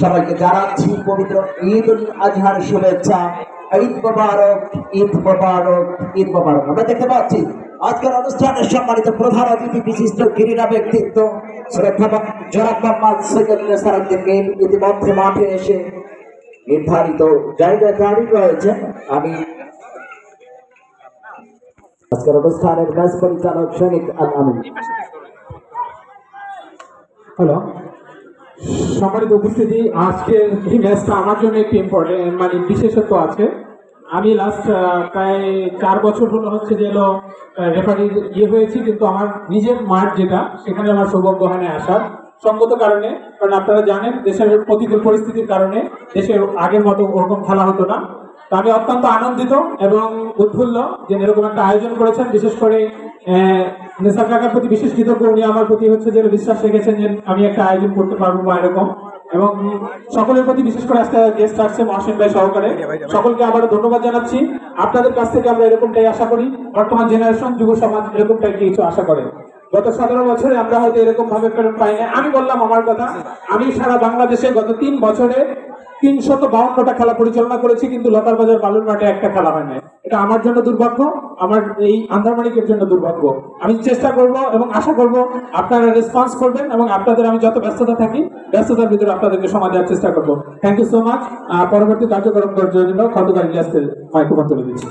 সবাইকে জানাচ্ছি পবিত্র ঈদ উল আজহার শুভেচ্ছা। ঈদ মোবারক, ঈদ মোবারক, ঈদ মোবারক। আমরা দেখতে পাচ্ছি আজকের অনুষ্ঠানের সম্মানিত প্রধান অতিথি বিশিষ্ট ক্রীড়া ব্যক্তিত্ব জনাব মোহাম্মদ সৈয়দ নেসারউদ্দিনকে ইতিমধ্যে মাঠে এসে নির্ধারিত জায়গায় দাঁড়িয়ে রয়েছেন। আমি আজকের অনুষ্ঠানের ম্যাচ পরিচালক সৈনিক আল আমিন। হ্যালো, সম্মানিত উপস্থিতি, আজকের এই ম্যাচটা আমার জন্য একটি ইম্পর্টেন্ট বিশেষত্ব আছে। আমি লাস্ট প্রায় 4 বছর হলো হচ্ছে যে রেফারি হয়েছি, কিন্তু আমার নিজের মাঠ যেটা, সেখানে আমার সৌভাগ্য হয় না আসার সঙ্গত কারণে। কারণ আপনারা জানেন দেশের প্রতিকূল পরিস্থিতির কারণে দেশের আগের মতো ওরকম খেলা হতো না। তো আমি অত্যন্ত আনন্দিত এবং উৎফুল্ল যে এরকম একটা আয়োজন করেছেন। বিশেষ করে নেসার কাকার প্রতি বিশেষ কৃতজ্ঞ। উনি আমার প্রতি হচ্ছে যে বিশ্বাস রেখেছেন যে আমি একটা আয়োজন করতে পারবো বা এরকম। এবং সকলের প্রতি বিশেষ করে আজকে গেস্ট আসছে মহসিন ভাই সহকারে, সকলকে আবারও ধন্যবাদ জানাচ্ছি। আপনাদের কাছ থেকে আমরা এরকমটাই আশা করি, বর্তমান জেনারেশন যুব সমাজ এরকমটাই কিছু আশা করে। গত 17 বছরে আমরা হয়তো এরকম ভাবে প্রেরণ পাই না। আমি বললাম আমার কথা, আমি সারা বাংলাদেশে গত 3 বছরে 352টা খেলা পরিচালনা করেছি, কিন্তু লতার বাজার বালুর মাঠে একটা খেলা হয় না। এটা আমার জন্য দুর্ভাগ্য, আমার এই আন্ধারমানিকের জন্য দুর্ভাগ্য। আমি চেষ্টা করব এবং আশা করব আপনারা রেসপন্স করবেন এবং আপনাদের আমি যত ব্যস্ততা থাকি ব্যস্ততার ভিতরে আপনাদেরকে সময় দেওয়ার চেষ্টা করব। Thank you so much. পরবর্তী কার্যক্রম করার জন্য খন্দকার ইলিয়াসকে মাইক্রোফোন তুলে দিচ্ছি।